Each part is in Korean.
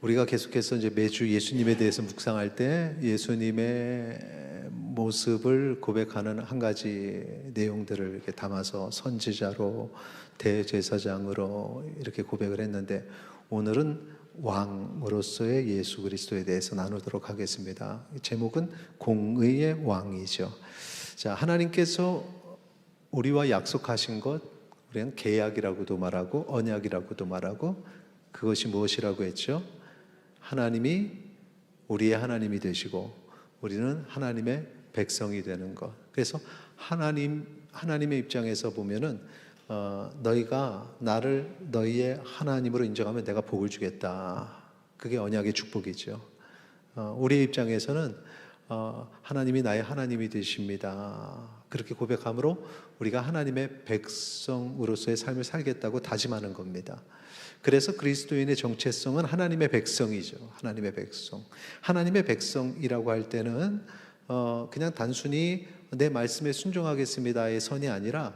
우리가 계속해서 이제 매주 예수님에 대해서 묵상할 때 예수님의 모습을 고백하는 한 가지 내용들을 이렇게 담아서 선지자로 대제사장으로 이렇게 고백을 했는데, 오늘은 왕으로서의 예수 그리스도에 대해서 나누도록 하겠습니다. 제목은 공의의 왕이죠. 자, 하나님께서 우리와 약속하신 것, 우리는 계약이라고도 말하고 언약이라고도 말하고, 그것이 무엇이라고 했죠? 하나님이 우리의 하나님이 되시고 우리는 하나님의 백성이 되는 것. 그래서 하나님의 입장에서 보면은 너희가 나를 너희의 하나님으로 인정하면 내가 복을 주겠다. 그게 언약의 축복이죠. 우리의 입장에서는 하나님이 나의 하나님이 되십니다. 그렇게 고백함으로 우리가 하나님의 백성으로서의 삶을 살겠다고 다짐하는 겁니다. 그래서 그리스도인의 정체성은 하나님의 백성이죠. 하나님의 백성. 하나님의 백성이라고 할 때는 그냥 단순히 내 말씀에 순종하겠습니다의 선이 아니라,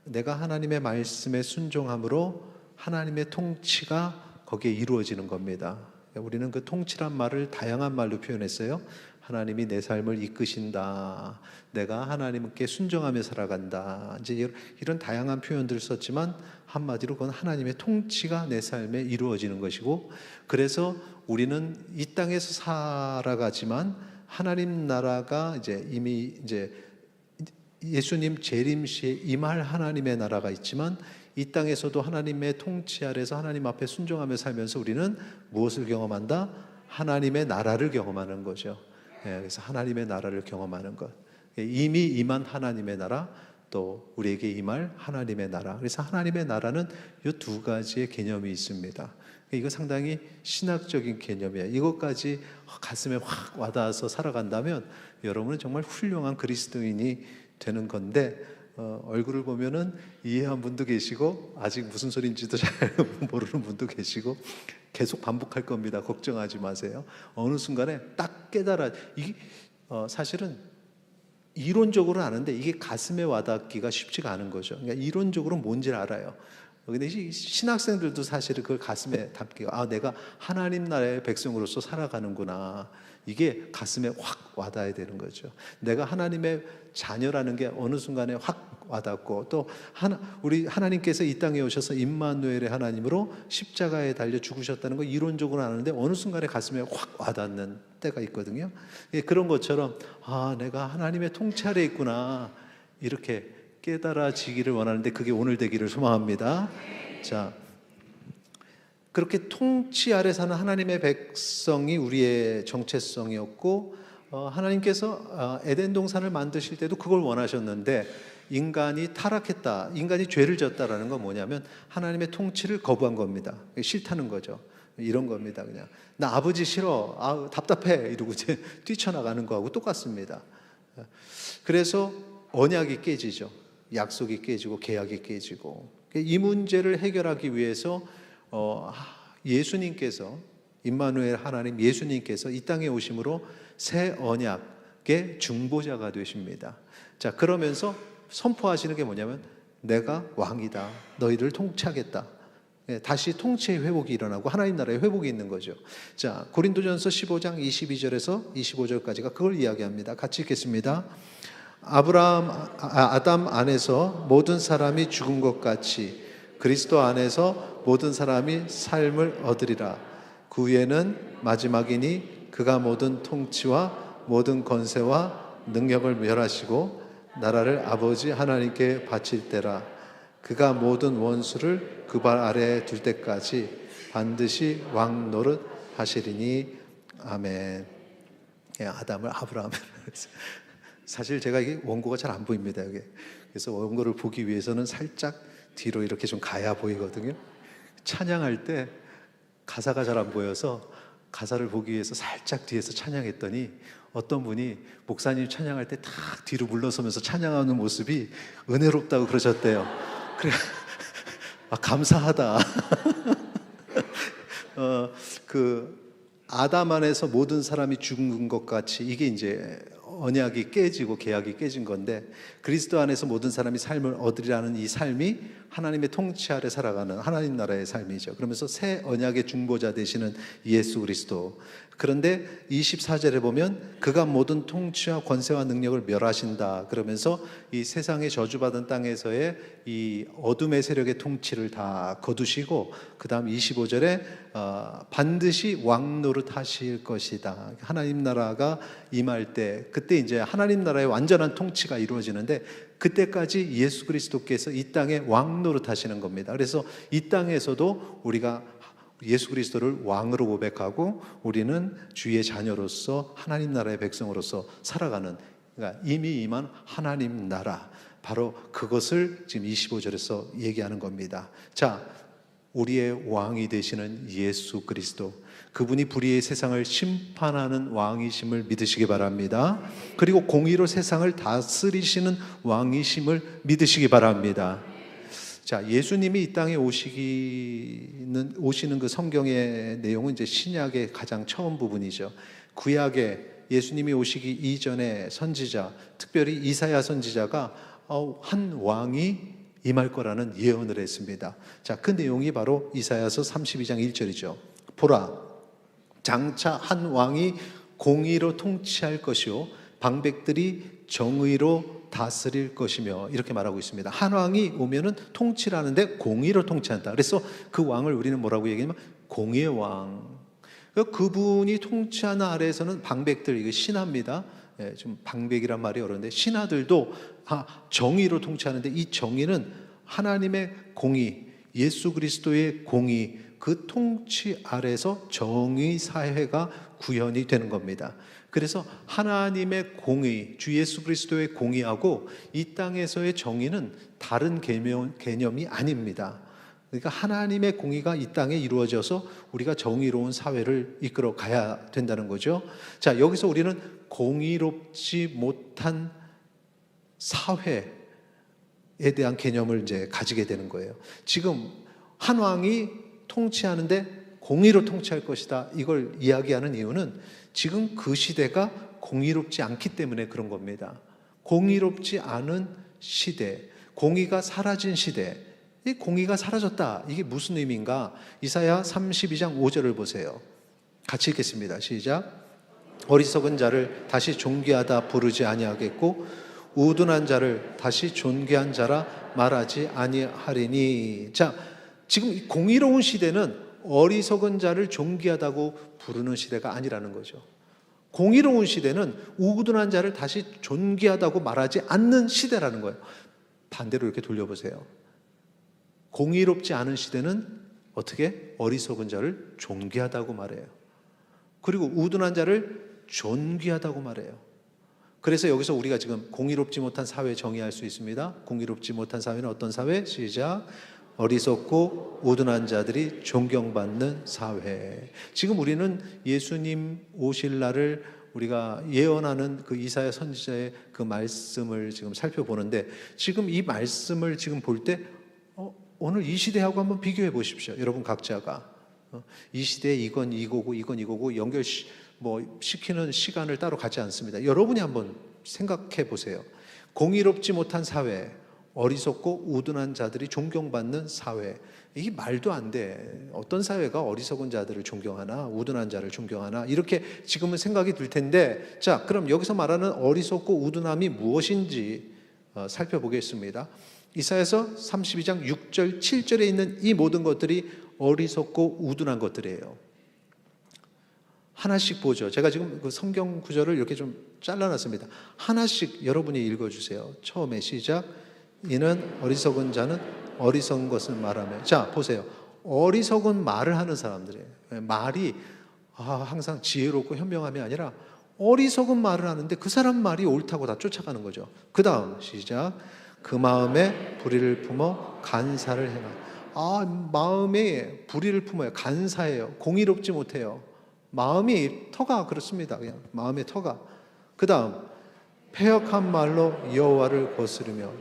내가 하나님의 말씀에 순종함으로 하나님의 통치가 거기에 이루어지는 겁니다. 우리는 그 통치란 말을 다양한 말로 표현했어요. 하나님이 내 삶을 이끄신다, 내가 하나님께 순종하며 살아간다, 이제 이런 다양한 표현들을 썼지만 한마디로 그건 하나님의 통치가 내 삶에 이루어지는 것이고, 그래서 우리는 이 땅에서 살아가지만 하나님 나라가 이제 이미 이제 예수님 재림시에 임할 하나님의 나라가 있지만, 이 땅에서도 하나님의 통치 아래서 하나님 앞에 순종하며 살면서 우리는 무엇을 경험한다? 하나님의 나라를 경험하는 거죠. 그래서 하나님의 나라를 경험하는 것, 이미 임한 하나님의 나라, 또 우리에게 임할 하나님의 나라. 그래서 하나님의 나라는 이 두 가지의 개념이 있습니다. 이거 상당히 신학적인 개념이에요. 이것까지 가슴에 확 와닿아서 살아간다면 여러분은 정말 훌륭한 그리스도인이 되는 건데, 얼굴을 보면은 이해한 분도 계시고 아직 무슨 소리인지도 잘 모르는 분도 계시고 계속 반복할 겁니다. 걱정하지 마세요. 어느 순간에 딱 깨달아. 이게 사실은 이론적으로는 아는데 이게 가슴에 와닿기가 쉽지가 않은 거죠. 그러니까 이론적으로 뭔지를 알아요. 근데 신학생들도 사실은 그걸 가슴에 담기가, 내가 하나님 나라의 백성으로서 살아가는구나, 이게 가슴에 확 와닿아야 되는 거죠. 내가 하나님의 자녀라는 게 어느 순간에 확 와닿고, 또 우리 하나님께서 이 땅에 오셔서 임마누엘의 하나님으로 십자가에 달려 죽으셨다는 거 이론적으로 아는데 어느 순간에 가슴에 확 와닿는 때가 있거든요. 그런 것처럼 내가 하나님의 통치 아래 있구나, 이렇게 깨달아지기를 원하는데 그게 오늘 되기를 소망합니다. 자, 그렇게 통치 아래 사는 하나님의 백성이 우리의 정체성이었고, 하나님께서 에덴 동산을 만드실 때도 그걸 원하셨는데, 인간이 타락했다, 인간이 죄를 졌다라는 건 뭐냐면 하나님의 통치를 거부한 겁니다. 싫다는 거죠. 이런 겁니다. 그냥 나 아버지 싫어, 답답해, 이러고 이제 뛰쳐나가는 거하고 똑같습니다. 그래서 언약이 깨지죠. 약속이 깨지고 계약이 깨지고, 이 문제를 해결하기 위해서 예수님께서, 임마누엘 하나님 예수님께서 이 땅에 오심으로 새 언약의 중보자가 되십니다. 자, 그러면서 선포하시는 게 뭐냐면 내가 왕이다, 너희를 통치하겠다. 다시 통치의 회복이 일어나고 하나님 나라의 회복이 있는 거죠. 자, 고린도전서 15장 22절에서 25절까지가 그걸 이야기합니다. 같이 읽겠습니다. 아담 안에서 모든 사람이 죽은 것 같이 그리스도 안에서 모든 사람이 삶을 얻으리라. 그 후에는 마지막이니 그가 모든 통치와 모든 권세와 능력을 멸하시고 나라를 아버지 하나님께 바칠 때라. 그가 모든 원수를 그 발 아래에 둘 때까지 반드시 왕 노릇 하시리니 아멘. 아담을 아브라함을 사실 제가 이게 원고가 잘 안 보입니다, 여기. 그래서 원고를 보기 위해서는 살짝 뒤로 이렇게 좀 가야 보이거든요. 찬양할 때 가사가 잘 안 보여서 가사를 보기 위해서 살짝 뒤에서 찬양했더니 어떤 분이 목사님 찬양할 때 탁 뒤로 물러서면서 찬양하는 모습이 은혜롭다고 그러셨대요. 그래, 감사하다. 그 아담 안에서 모든 사람이 죽은 것 같이, 이게 이제 언약이 깨지고 계약이 깨진 건데, 그리스도 안에서 모든 사람이 삶을 얻으리라는 이 삶이 하나님의 통치 아래 살아가는 하나님 나라의 삶이죠. 그러면서 새 언약의 중보자 되시는 예수 그리스도. 그런데 24절에 보면 그가 모든 통치와 권세와 능력을 멸하신다 그러면서 이 세상의 저주받은 땅에서의 이 어둠의 세력의 통치를 다 거두시고, 그 다음 25절에 반드시 왕 노릇하실 것이다. 하나님 나라가 임할 때, 그때 이제 하나님 나라의 완전한 통치가 이루어지는데, 그때까지 예수 그리스도께서 이 땅에 왕 노릇하시는 겁니다. 그래서 이 땅에서도 우리가 예수 그리스도를 왕으로 고백하고 우리는 주의 자녀로서 하나님 나라의 백성으로서 살아가는, 그러니까 이미 임한 하나님 나라, 바로 그것을 지금 25절에서 얘기하는 겁니다. 자, 우리의 왕이 되시는 예수 그리스도, 그분이 불의의 세상을 심판하는 왕이심을 믿으시기 바랍니다. 그리고 공의로 세상을 다스리시는 왕이심을 믿으시기 바랍니다. 자, 예수님이 이 땅에 오시는 그 성경의 내용은 이제 신약의 가장 처음 부분이죠. 구약에 예수님이 오시기 이전에 선지자, 특별히 이사야 선지자가 한 왕이 임할 거라는 예언을 했습니다. 자, 그 내용이 바로 이사야서 32장 1절이죠. 보라, 장차 한 왕이 공의로 통치할 것이요 방백들이 정의로 다스릴 것이며, 이렇게 말하고 있습니다. 한 왕이 오면은 통치를 하는데 공의로 통치한다. 그래서 그 왕을 우리는 뭐라고 얘기하냐면 공의의 왕. 그분이 통치하는 아래에서는 방백들, 이게 신하입니다. 예, 좀 방백이란 말이 어려운데 신하들도 정의로 통치하는데, 이 정의는 하나님의 공의, 예수 그리스도의 공의, 그 통치 아래서 정의 사회가 구현이 되는 겁니다. 그래서 하나님의 공의, 주 예수 그리스도의 공의하고 이 땅에서의 정의는 다른 개념이 아닙니다. 그러니까 하나님의 공의가 이 땅에 이루어져서 우리가 정의로운 사회를 이끌어 가야 된다는 거죠. 자, 여기서 우리는 공의롭지 못한 사회에 대한 개념을 이제 가지게 되는 거예요. 지금 한 왕이 통치하는데 공의로 통치할 것이다, 이걸 이야기하는 이유는 지금 그 시대가 공의롭지 않기 때문에 그런 겁니다. 공의롭지 않은 시대, 공의가 사라진 시대, 이 공의가 사라졌다, 이게 무슨 의미인가? 이사야 32장 5절을 보세요. 같이 읽겠습니다. 시작. 어리석은 자를 다시 존귀하다 부르지 아니하겠고 우둔한 자를 다시 존귀한 자라 말하지 아니하리니. 자, 지금 공의로운 시대는 어리석은 자를 존귀하다고 부르는 시대가 아니라는 거죠. 공의로운 시대는 우둔한 자를 다시 존귀하다고 말하지 않는 시대라는 거예요. 반대로 이렇게 돌려보세요. 공의롭지 않은 시대는 어떻게? 어리석은 자를 존귀하다고 말해요. 그리고 우둔한 자를 존귀하다고 말해요. 그래서 여기서 우리가 지금 공의롭지 못한 사회 정의할 수 있습니다. 공의롭지 못한 사회는 어떤 사회? 시작. 어리석고 우둔한 자들이 존경받는 사회. 지금 우리는 예수님 오실 날을 우리가 예언하는 그 이사야 선지자의 그 말씀을 지금 살펴보는데, 지금 이 말씀을 지금 볼 때 오늘 이 시대하고 한번 비교해 보십시오. 여러분 각자가 이 시대에 이건 이거고 이건 이거고 시키는 시간을 따로 갖지 않습니다. 여러분이 한번 생각해 보세요. 공의롭지 못한 사회, 어리석고 우둔한 자들이 존경받는 사회, 이게 말도 안 돼. 어떤 사회가 어리석은 자들을 존경하나 우둔한 자를 존경하나, 이렇게 지금은 생각이 들 텐데, 자, 그럼 여기서 말하는 어리석고 우둔함이 무엇인지 살펴보겠습니다. 이사야서 32장 6절 7절에 있는 이 모든 것들이 어리석고 우둔한 것들이에요. 하나씩 보죠. 제가 지금 그 성경 구절을 이렇게 좀 잘라놨습니다. 하나씩 여러분이 읽어주세요. 처음에 시작. 이는 어리석은 자는 어리석은 것을 말하며. 자, 보세요. 어리석은 말을 하는 사람들이에요. 말이 항상 지혜롭고 현명함이 아니라 어리석은 말을 하는데 그 사람 말이 옳다고 다 쫓아가는 거죠. 그 다음 시작. 그 마음에 불의를 품어 간사를 행하. 마음에 불의를 품어요. 간사해요. 공의롭지 못해요. 마음이 터가 그렇습니다. 그냥 마음의 터가. 그 다음 패역한 말로 여호와를 거스르며.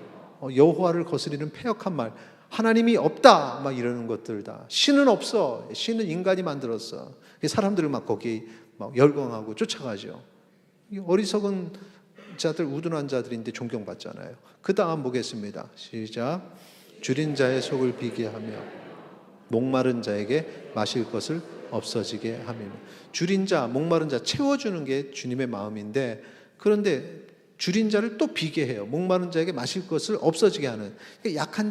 여호와를 거스리는 패역한 말. 하나님이 없다 막 이러는 것들 다. 신은 없어. 신은 인간이 만들었어. 사람들을 막 거기 막 열광하고 쫓아가죠. 어리석은 자들 우둔한 자들인데 존경받잖아요. 그 다음 보겠습니다. 시작. 줄인 자의 속을 비게 하며 목마른 자에게 마실 것을 없어지게 함이며. 줄인 자, 목마른 자 채워주는 게 주님의 마음인데, 그런데 줄인 자를 또 비게 해요. 목마른 자에게 마실 것을 없어지게 하는. 약한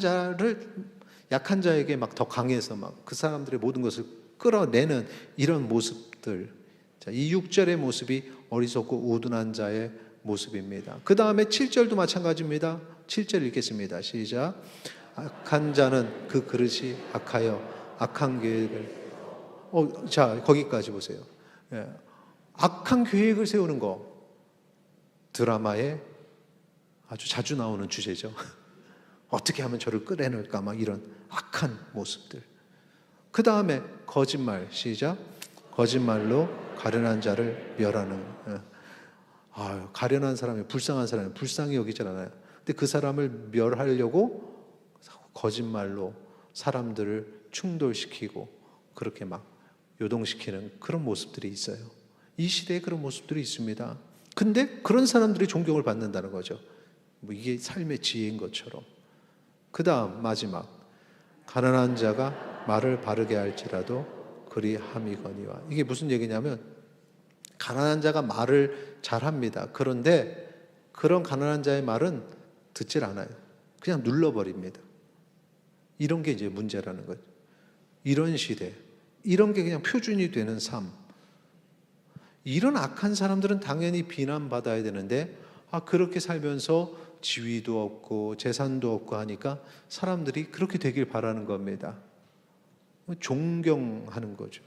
자에게 막 더 강해서 막 그 사람들의 모든 것을 끌어내는 이런 모습들. 자, 이 6절의 모습이 어리석고 우둔한 자의 모습입니다. 그 다음에 7절도 마찬가지입니다. 7절 읽겠습니다. 시작. 악한 자는 그 그릇이 악하여 악한 계획을. 자, 거기까지 보세요. 예. 악한 계획을 세우는 거 드라마에 아주 자주 나오는 주제죠. 어떻게 하면 저를 끌어낼까, 막 이런 악한 모습들. 그 다음에 거짓말. 시작. 거짓말로 가련한 자를 멸하는. 가련한 사람이, 불쌍한 사람이 불쌍히 여기질 않아요. 근데 그 사람을 멸하려고 거짓말로 사람들을 충돌시키고 그렇게 막 요동시키는 그런 모습들이 있어요. 이 시대에 그런 모습들이 있습니다. 근데 그런 사람들이 존경을 받는다는 거죠. 뭐 이게 삶의 지혜인 것처럼. 그 다음 마지막. 가난한 자가 말을 바르게 할지라도 그리 함이거니와. 이게 무슨 얘기냐면, 가난한 자가 말을 잘합니다. 그런데 그런 가난한 자의 말은 듣질 않아요. 그냥 눌러버립니다. 이런 게 이제 문제라는 거죠. 이런 시대, 이런 게 그냥 표준이 되는 삶. 이런 악한 사람들은 당연히 비난받아야 되는데, 그렇게 살면서 지위도 없고 재산도 없고 하니까 사람들이 그렇게 되길 바라는 겁니다. 존경하는 거죠.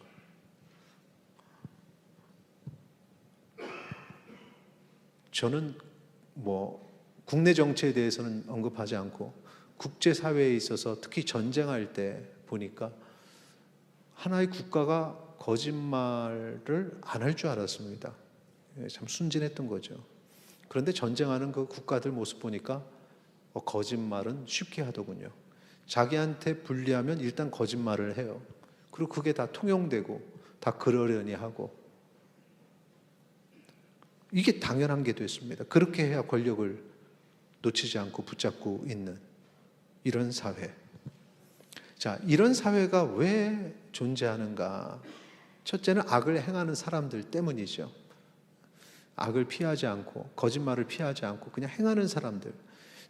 저는 국내 정치에 대해서는 언급하지 않고 국제사회에 있어서 특히 전쟁할 때 보니까 하나의 국가가 거짓말을 안 할 줄 알았습니다. 참 순진했던 거죠. 그런데 전쟁하는 그 국가들 모습 보니까 거짓말은 쉽게 하더군요. 자기한테 불리하면 일단 거짓말을 해요. 그리고 그게 다 통용되고 다 그러려니 하고, 이게 당연한 게 됐습니다. 그렇게 해야 권력을 놓치지 않고 붙잡고 있는 이런 사회. 자, 이런 사회가 왜 존재하는가? 첫째는 악을 행하는 사람들 때문이죠. 악을 피하지 않고 거짓말을 피하지 않고 그냥 행하는 사람들.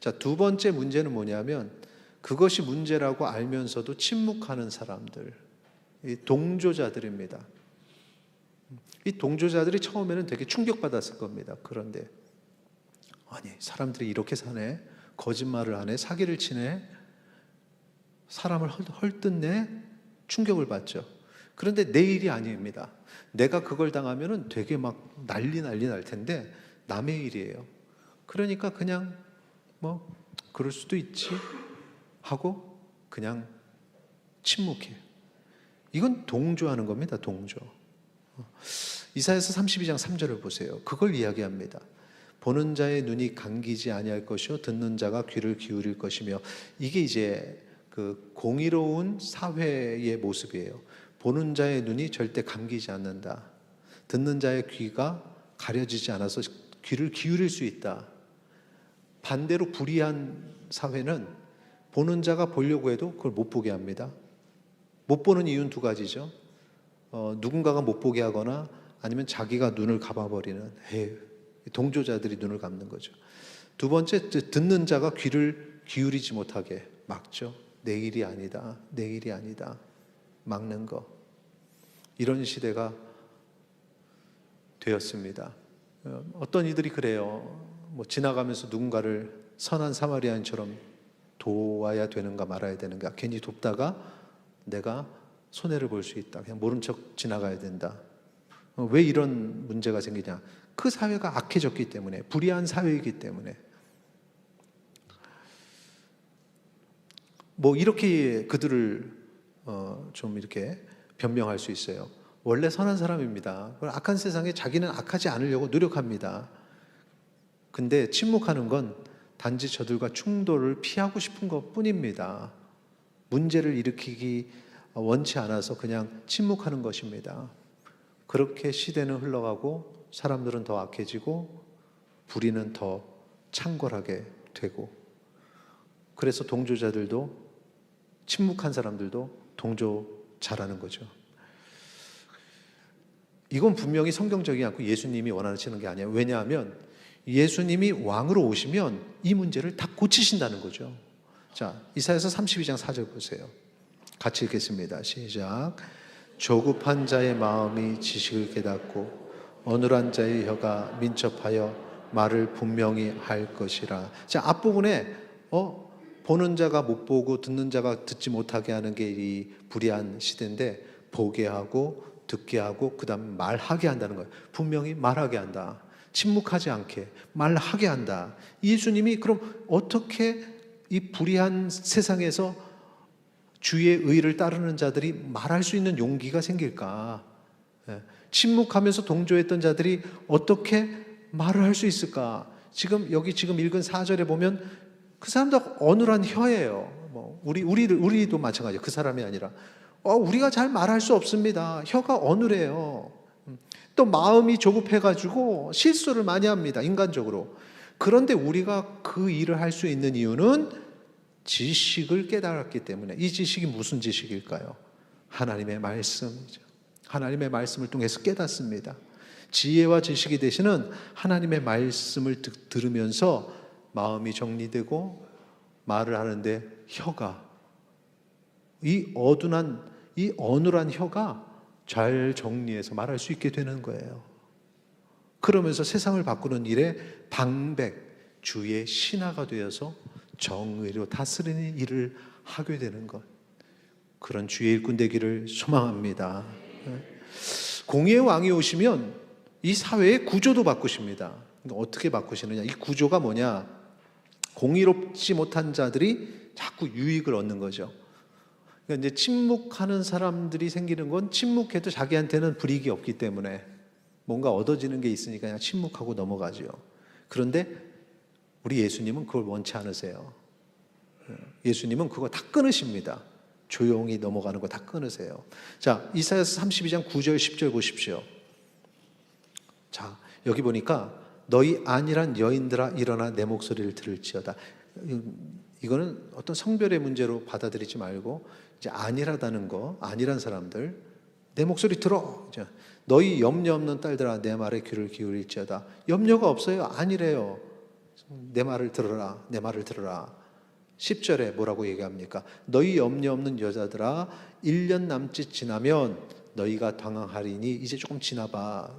자, 두 번째 문제는 뭐냐면, 그것이 문제라고 알면서도 침묵하는 사람들, 이 동조자들입니다. 이 동조자들이 처음에는 되게 충격받았을 겁니다. 그런데 아니, 사람들이 이렇게 사네, 거짓말을 하네, 사기를 치네, 사람을 헐뜯네, 충격을 받죠. 그런데 내 일이 아닙니다. 내가 그걸 당하면은 되게 막 난리 날 텐데 남의 일이에요. 그러니까 그냥 그럴 수도 있지 하고 그냥 침묵해요. 이건 동조하는 겁니다. 동조. 이사야서 32장 3절을 보세요. 그걸 이야기합니다. 보는 자의 눈이 감기지 아니할 것이요 듣는 자가 귀를 기울일 것이며. 이게 이제 그 공의로운 사회의 모습이에요. 보는 자의 눈이 절대 감기지 않는다. 듣는 자의 귀가 가려지지 않아서 귀를 기울일 수 있다. 반대로 불의한 사회는 보는 자가 보려고 해도 그걸 못 보게 합니다. 못 보는 이유는 두 가지죠. 누군가가 못 보게 하거나 아니면 자기가 눈을 감아버리는, 동조자들이 눈을 감는 거죠. 두 번째, 듣는 자가 귀를 기울이지 못하게 막죠. 내 일이 아니다, 내 일이 아니다, 막는 거. 이런 시대가 되었습니다. 어떤 이들이 그래요. 지나가면서 누군가를 선한 사마리아인처럼 도와야 되는가 말아야 되는가, 괜히 돕다가 내가 손해를 볼 수 있다, 그냥 모른 척 지나가야 된다. 왜 이런 문제가 생기냐? 그 사회가 악해졌기 때문에, 불의한 사회이기 때문에. 이렇게 그들을 좀 이렇게 변명할 수 있어요. 원래 선한 사람입니다. 악한 세상에 자기는 악하지 않으려고 노력합니다. 근데 침묵하는 건 단지 저들과 충돌을 피하고 싶은 것 뿐입니다. 문제를 일으키기 원치 않아서 그냥 침묵하는 것입니다. 그렇게 시대는 흘러가고 사람들은 더 악해지고 불의는 더 창궐하게 되고, 그래서 동조자들도, 침묵한 사람들도 동조 잘하는 거죠. 이건 분명히 성경적이지 않고 예수님이 원하시는 게 아니에요. 왜냐하면 예수님이 왕으로 오시면 이 문제를 다 고치신다는 거죠. 자, 이사야서 32장 4절 보세요. 같이 읽겠습니다. 시작. 조급한 자의 마음이 지식을 깨닫고 어눌한 자의 혀가 민첩하여 말을 분명히 할 것이라. 자, 앞부분에 보는 자가 못 보고 듣는 자가 듣지 못하게 하는 게 이 불의한 시대인데, 보게 하고 듣게 하고 그 다음 말하게 한다는 거예요. 분명히 말하게 한다. 침묵하지 않게 말하게 한다. 예수님이 그럼 어떻게 이 불의한 세상에서 주의 의를 따르는 자들이 말할 수 있는 용기가 생길까? 침묵하면서 동조했던 자들이 어떻게 말을 할 수 있을까? 지금 읽은 4절에 보면 그 사람도 어눌한 혀예요. 우리도 마찬가지예요. 그 사람이 아니라 우리가 잘 말할 수 없습니다. 혀가 어눌해요. 또 마음이 조급해가지고 실수를 많이 합니다. 인간적으로. 그런데 우리가 그 일을 할 수 있는 이유는 지식을 깨달았기 때문에. 이 지식이 무슨 지식일까요? 하나님의 말씀이죠. 하나님의 말씀을 통해서 깨닫습니다. 지혜와 지식이 되시는 하나님의 말씀을 들으면서 마음이 정리되고 말을 하는데 혀가, 이 어눌한 혀가 잘 정리해서 말할 수 있게 되는 거예요. 그러면서 세상을 바꾸는 일에 방백, 주의 신하가 되어서 정의로 다스리는 일을 하게 되는 것. 그런 주의 일꾼 되기를 소망합니다. 공의의 왕이 오시면 이 사회의 구조도 바꾸십니다. 어떻게 바꾸시느냐? 이 구조가 뭐냐? 공의롭지 못한 자들이 자꾸 유익을 얻는 거죠. 그러니까 이제 침묵하는 사람들이 생기는 건 침묵해도 자기한테는 불이익이 없기 때문에 뭔가 얻어지는 게 있으니까 그냥 침묵하고 넘어가죠. 그런데 우리 예수님은 그걸 원치 않으세요. 예수님은 그거 다 끊으십니다. 조용히 넘어가는 거 다 끊으세요. 자, 이사야서 32장 9절 10절 보십시오. 자, 여기 보니까 너희 안일한 여인들아 일어나 내 목소리를 들을지어다. 이거는 어떤 성별의 문제로 받아들이지 말고 이제 안일하다는 거, 안일한 사람들 내 목소리 들어. 너희 염려 없는 딸들아 내 말에 귀를 기울일지어다. 염려가 없어요. 안일해요. 내 말을 들어라. 내 말을 들어라. 10절에 뭐라고 얘기합니까? 너희 염려 없는 여자들아 1년 남짓 지나면 너희가 당황하리니 이제 조금 지나봐.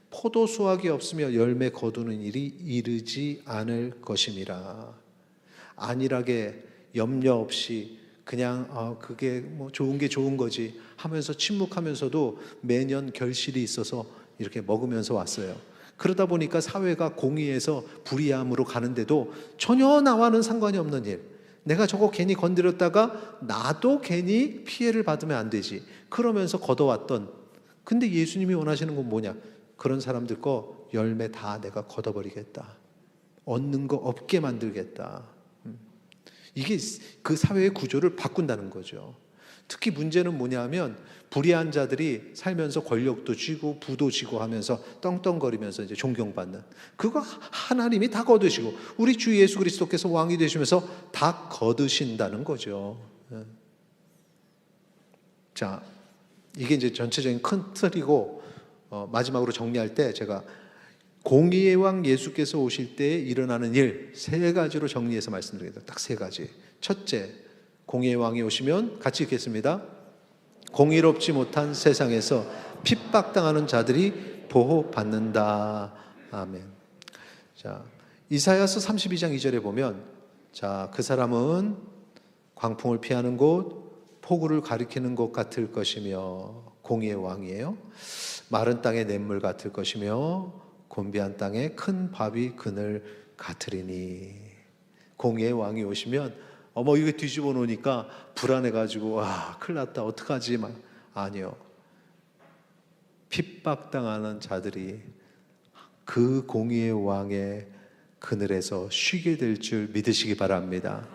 포도 수확이 없으며 열매 거두는 일이 이르지 않을 것임이라. 안일하게 염려 없이 그냥 그게 뭐 좋은 게 좋은 거지 하면서 침묵하면서도 매년 결실이 있어서 이렇게 먹으면서 왔어요. 그러다 보니까 사회가 공의에서 불의함으로 가는데도 전혀 나와는 상관이 없는 일. 내가 저거 괜히 건드렸다가 나도 괜히 피해를 받으면 안 되지. 그러면서 걷어왔던. 근데 예수님이 원하시는 건 뭐냐? 그런 사람들 거 열매 다 내가 걷어버리겠다. 얻는 거 없게 만들겠다. 이게 그 사회의 구조를 바꾼다는 거죠. 특히 문제는 뭐냐면 불의한 자들이 살면서 권력도 쥐고 부도 쥐고 하면서 떵떵거리면서 이제 존경받는, 그거 하나님이 다 거두시고 우리 주 예수 그리스도께서 왕이 되시면서 다 거두신다는 거죠. 자, 이게 이제 전체적인 큰 틀이고, 마지막으로 정리할 때 제가 공의의 왕 예수께서 오실 때 일어나는 일 3가지로 정리해서 말씀드리겠습니다. 딱 3가지. 첫째, 공의의 왕이 오시면 같이 읽겠습니다. 공의롭지 못한 세상에서 핍박당하는 자들이 보호받는다. 아멘. 자, 이사야서 32장 2절에 보면, 자, 그 사람은 광풍을 피하는 곳, 폭우를 가리키는 곳 같을 것이며, 공의의 왕이에요. 마른 땅의 냇물 같을 것이며, 곤비한 땅에 큰 바위 그늘 같으리니. 공의의 왕이 오시면 이거 뒤집어 놓으니까 불안해가지고 와 큰일 났다 어떡하지 막. 아니요, 핍박당하는 자들이 그 공의의 왕의 그늘에서 쉬게 될 줄 믿으시기 바랍니다.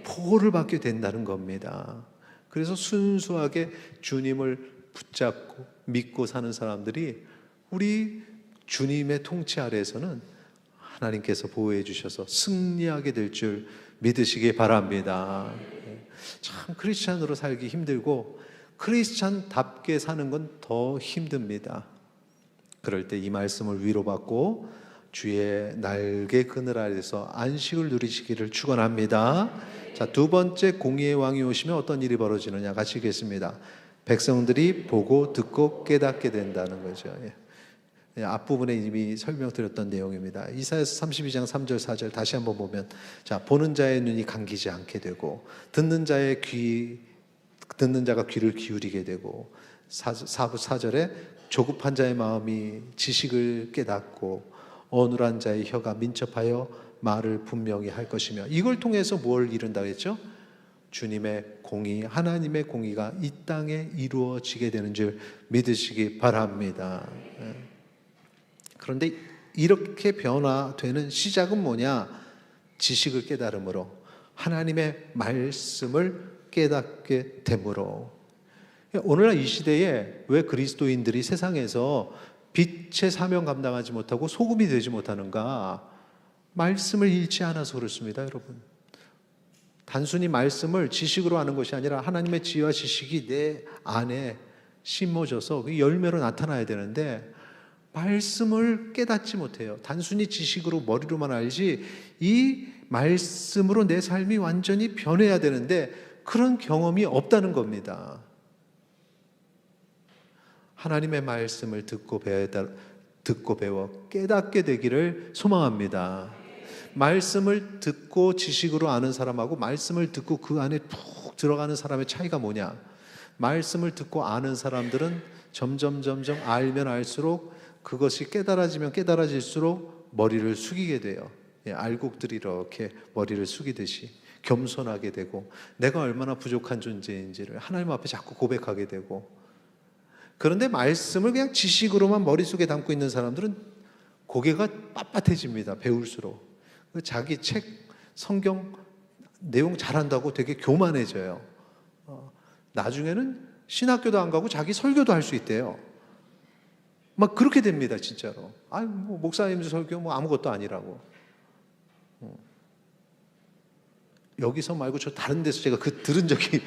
보호를 받게 된다는 겁니다. 그래서 순수하게 주님을 붙잡고 믿고 사는 사람들이 우리 주님의 통치 아래에서는 하나님께서 보호해 주셔서 승리하게 될 줄 믿으시기 바랍니다. 참 크리스찬으로 살기 힘들고 크리스찬답게 사는 건 더 힘듭니다. 그럴 때 이 말씀을 위로받고 주의 날개 그늘 아래서 안식을 누리시기를 축원합니다. 자, 두 번째, 공의의 왕이 오시면 어떤 일이 벌어지느냐 같이 읽겠습니다. 백성들이 보고 듣고 깨닫게 된다는 거죠. 앞부분에 이미 설명드렸던 내용입니다. 이사야서 32장 3절 4절 다시 한번 보면, 자, 보는 자의 눈이 감기지 않게 되고 듣는 자가 귀를 기울이게 되고, 4절에 조급한 자의 마음이 지식을 깨닫고 어눌한 자의 혀가 민첩하여 말을 분명히 할 것이며, 이걸 통해서 뭘 이룬다고 했죠? 주님의 공의, 하나님의 공의가 이 땅에 이루어지게 되는 줄 믿으시기 바랍니다. 그런데 이렇게 변화되는 시작은 뭐냐? 지식을 깨달음으로, 하나님의 말씀을 깨닫게 되므로. 오늘날 이 시대에 왜 그리스도인들이 세상에서 빛의 사명 감당하지 못하고 소금이 되지 못하는가? 말씀을 읽지 않아서 그렇습니다, 여러분. 단순히 말씀을 지식으로 아는 것이 아니라 하나님의 지혜와 지식이 내 안에 심어져서 그 열매로 나타나야 되는데, 말씀을 깨닫지 못해요. 단순히 지식으로 머리로만 알지 이 말씀으로 내 삶이 완전히 변해야 되는데 그런 경험이 없다는 겁니다. 하나님의 말씀을 듣고 배워 깨닫게 되기를 소망합니다. 말씀을 듣고 지식으로 아는 사람하고 말씀을 듣고 그 안에 푹 들어가는 사람의 차이가 뭐냐? 말씀을 듣고 아는 사람들은 점점 알면 알수록, 그것이 깨달아지면 깨달아질수록 머리를 숙이게 돼요. 알곡들이 이렇게 머리를 숙이듯이 겸손하게 되고, 내가 얼마나 부족한 존재인지를 하나님 앞에 자꾸 고백하게 되고. 그런데 말씀을 그냥 지식으로만 머릿속에 담고 있는 사람들은 고개가 빳빳해집니다. 배울수록. 자기 책, 성경 내용 잘한다고 되게 교만해져요. 나중에는 신학교도 안 가고 자기 설교도 할 수 있대요. 막 그렇게 됩니다, 진짜로. 뭐 목사님 설교 뭐 아무것도 아니라고. 여기서 말고 저 다른 데서 제가 들은 적이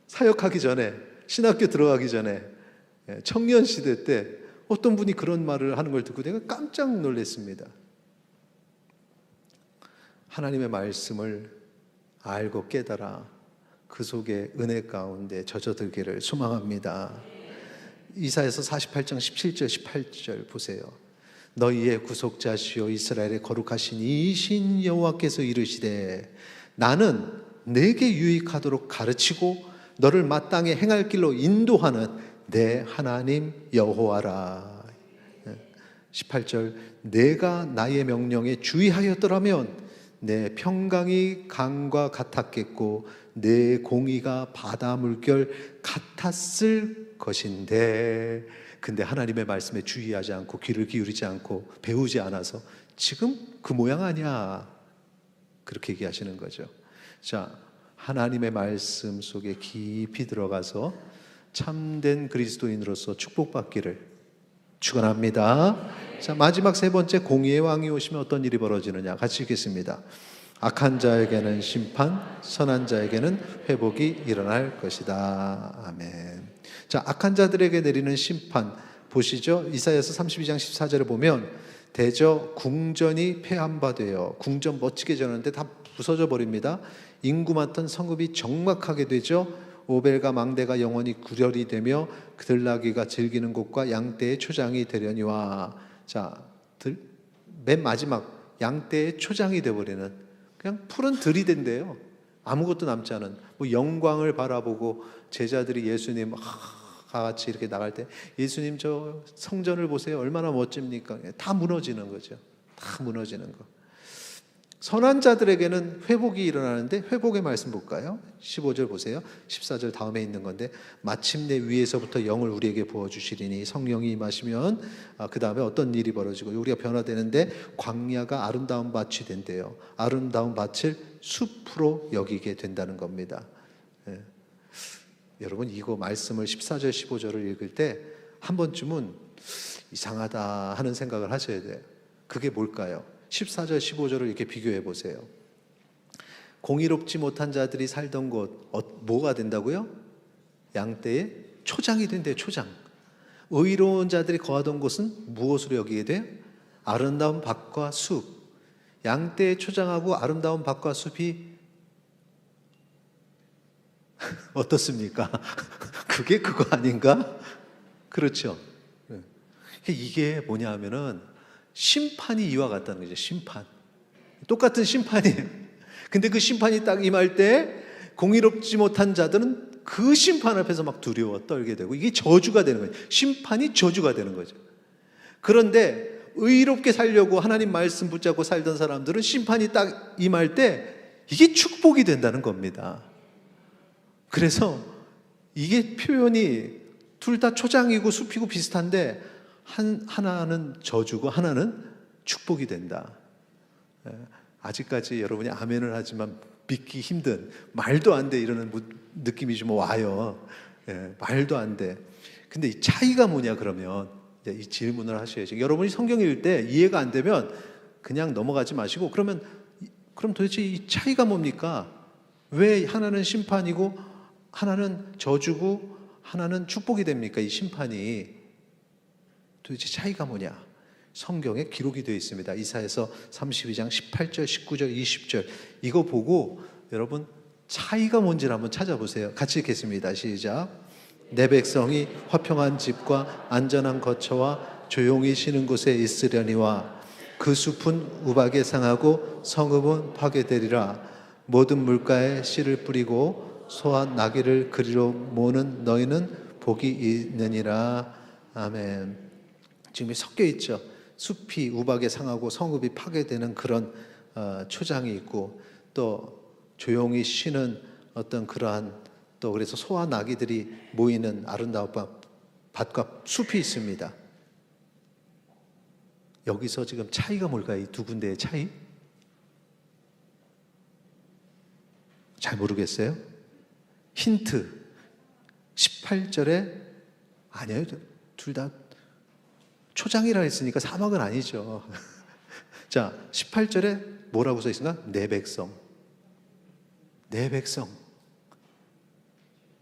사역하기 전에, 신학교 들어가기 전에, 청년 시대 때 어떤 분이 그런 말을 하는 걸 듣고 내가 깜짝 놀랐습니다. 하나님의 말씀을 알고 깨달아 그 속에 은혜 가운데 젖어들기를 소망합니다. 이사야서 48장 17절 18절 보세요. 너희의 구속자시오 이스라엘의 거룩하신 이신 여호와께서 이르시되 나는 내게 유익하도록 가르치고 너를 마땅히 행할 길로 인도하는 내 하나님 여호와라. 18절 내가 나의 명령에 주의하였더라면 내 평강이 강과 같았겠고 내 공의가 바다 물결 같았을 것인데, 근데 하나님의 말씀에 주의하지 않고 귀를 기울이지 않고 배우지 않아서 지금 그 모양 아니야, 그렇게 얘기하시는 거죠. 자, 하나님의 말씀 속에 깊이 들어가서 참된 그리스도인으로서 축복받기를 축원합니다. 자, 마지막 세 번째, 공의의 왕이 오시면 어떤 일이 벌어지느냐 같이 읽겠습니다. 악한 자에게는 심판, 선한 자에게는 회복이 일어날 것이다. 아멘. 자, 악한 자들에게 내리는 심판 보시죠. 이사야서 32장 14절에 보면 대저 궁전이 폐함바되어, 궁전 멋지게 지었는데 다 부서져 버립니다. 인구 많던 성읍이 적막하게 되죠. 오벨과 망대가 영원히 구렬이 되며 들나귀가 즐기는 곳과 양떼의 초장이 되려니와. 자, 맨 마지막 양떼의 초장이 되어버리는, 그냥 푸른 들이 된대요. 아무것도 남지 않은, 뭐 영광을 바라보고 제자들이 예수님 같이 이렇게 나갈 때 예수님 저 성전을 보세요, 얼마나 멋집니까? 다 무너지는 거죠. 다 무너지는 거. 선한 자들에게는 회복이 일어나는데, 회복의 말씀 볼까요? 15절 보세요. 14절 다음에 있는 건데, 마침내 위에서부터 영을 우리에게 부어주시리니 성령이 임하시면 그 다음에 어떤 일이 벌어지고 우리가 변화되는데 광야가 아름다운 밭이 된대요. 아름다운 밭을 숲으로 여기게 된다는 겁니다. 여러분, 이거 말씀을 14절 15절을 읽을 때 한 번쯤은 이상하다 하는 생각을 하셔야 돼요. 그게 뭘까요? 14절 15절을 이렇게 비교해 보세요. 공의롭지 못한 자들이 살던 곳 뭐가 된다고요? 양떼의 초장이 된대요. 초장. 의로운 자들이 거하던 곳은 무엇으로 여기게 돼요? 아름다운 밭과 숲. 양떼의 초장하고 아름다운 밭과 숲이 어떻습니까? 그게 그거 아닌가? 그렇죠. 이게 뭐냐 하면은 심판이 이와 같다는 거죠. 심판. 똑같은 심판이에요. 근데 그 심판이 딱 임할 때 공의롭지 못한 자들은 그 심판 앞에서 막 두려워 떨게 되고, 이게 저주가 되는 거예요. 심판이 저주가 되는 거죠. 그런데 의롭게 살려고 하나님 말씀 붙잡고 살던 사람들은 심판이 딱 임할 때 이게 축복이 된다는 겁니다. 그래서 이게 표현이 둘 다 초장이고 숲이고 비슷한데 하나는 저주고 하나는 축복이 된다. 아직까지 여러분이 아멘을 하지만 믿기 힘든, 말도 안 돼 이러는 느낌이 좀 와요. 말도 안 돼. 근데 이 차이가 뭐냐 그러면 이 질문을 하셔야죠. 여러분이 성경 읽을 때 이해가 안 되면 그냥 넘어가지 마시고, 그럼 도대체 이 차이가 뭡니까? 왜 하나는 심판이고 하나는 저주고 하나는 축복이 됩니까? 이 심판이 도대체 차이가 뭐냐? 성경에 기록이 되어 있습니다. 이사야서 32장 18절, 19절, 20절. 이거 보고 여러분 차이가 뭔지를 한번 찾아보세요. 같이 읽겠습니다. 시작. 내 백성이 화평한 집과 안전한 거처와 조용히 쉬는 곳에 있으려니와 그 숲은 우박에 상하고 성읍은 파괴되리라. 모든 물가에 씨를 뿌리고 소와 나귀를 그리로 모는 너희는 복이 있느니라. 아멘. 지금 섞여 있죠. 숲이 우박에 상하고 성읍이 파괴되는 그런 초장이 있고, 또 조용히 쉬는 어떤 그러한, 또 그래서 소와 나귀들이 모이는 아름다운 밭과 숲이 있습니다. 여기서 지금 차이가 뭘까요? 이 두 군데의 차이? 잘 모르겠어요? 힌트. 18절에 아니에요. 둘 다 초장이라 했으니까 사막은 아니죠. 자, 18절에 뭐라고 써 있습니까? 내 백성. 내 백성.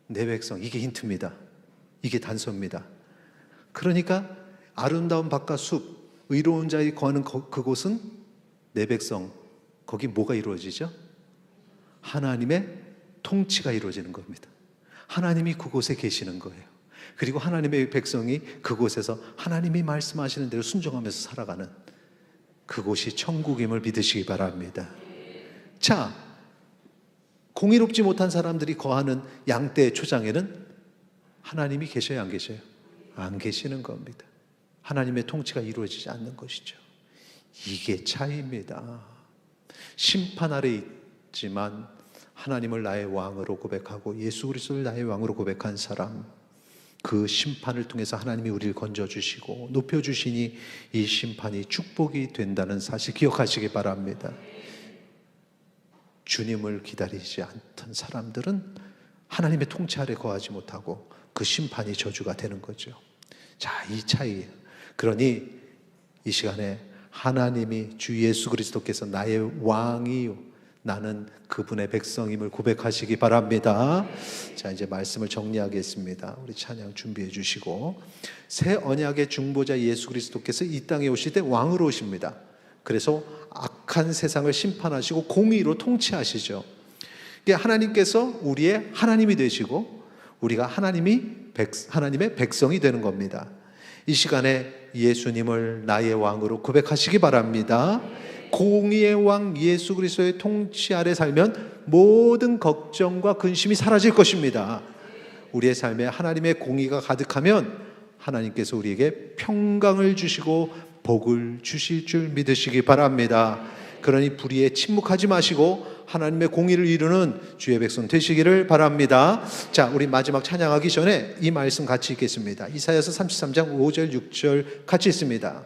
내 백성. 이게 힌트입니다. 이게 단서입니다. 그러니까 아름다운 밭과 숲, 의로운 자의 거하는 그곳은 내 백성. 거기 뭐가 이루어지죠? 하나님의 통치가 이루어지는 겁니다. 하나님이 그곳에 계시는 거예요. 그리고 하나님의 백성이 그곳에서 하나님이 말씀하시는 대로 순종하면서 살아가는 그곳이 천국임을 믿으시기 바랍니다. 자, 공의롭지 못한 사람들이 거하는 양떼의 초장에는 하나님이 계셔요, 안 계셔요? 안 계시는 겁니다. 하나님의 통치가 이루어지지 않는 것이죠. 이게 차이입니다. 심판 아래 있지만 하나님을 나의 왕으로 고백하고 예수 그리스도를 나의 왕으로 고백한 사람, 그 심판을 통해서 하나님이 우리를 건져주시고 높여주시니 이 심판이 축복이 된다는 사실 기억하시기 바랍니다. 주님을 기다리지 않던 사람들은 하나님의 통치 아래 거하지 못하고 그 심판이 저주가 되는 거죠. 자, 이 차이. 그러니 이 시간에 하나님이 주 예수 그리스도께서 나의 왕이요 나는 그분의 백성임을 고백하시기 바랍니다. 자, 이제 말씀을 정리하겠습니다. 우리 찬양 준비해 주시고, 새 언약의 중보자 예수 그리스도께서 이 땅에 오실 때 왕으로 오십니다. 그래서 악한 세상을 심판하시고 공의로 통치하시죠. 하나님께서 우리의 하나님이 되시고 우리가 하나님의 백성이 되는 겁니다. 이 시간에 예수님을 나의 왕으로 고백하시기 바랍니다. 공의의 왕 예수 그리스도의 통치 아래 살면 모든 걱정과 근심이 사라질 것입니다. 우리의 삶에 하나님의 공의가 가득하면 하나님께서 우리에게 평강을 주시고 복을 주실 줄 믿으시기 바랍니다. 그러니 불의에 침묵하지 마시고 하나님의 공의를 이루는 주의 백성 되시기를 바랍니다. 자, 우리 마지막 찬양하기 전에 이 말씀 같이 읽겠습니다. 이사야서 33장 5절 6절 같이 읽습니다.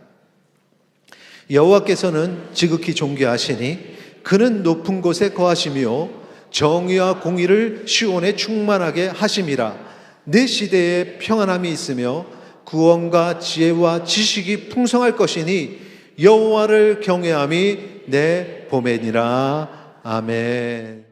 여호와께서는 지극히 존귀하시니 그는 높은 곳에 거하시며 정의와 공의를 시온에 충만하게 하심이라. 내 시대에 평안함이 있으며 구원과 지혜와 지식이 풍성할 것이니 여호와를 경외함이 내 보배니라. 아멘.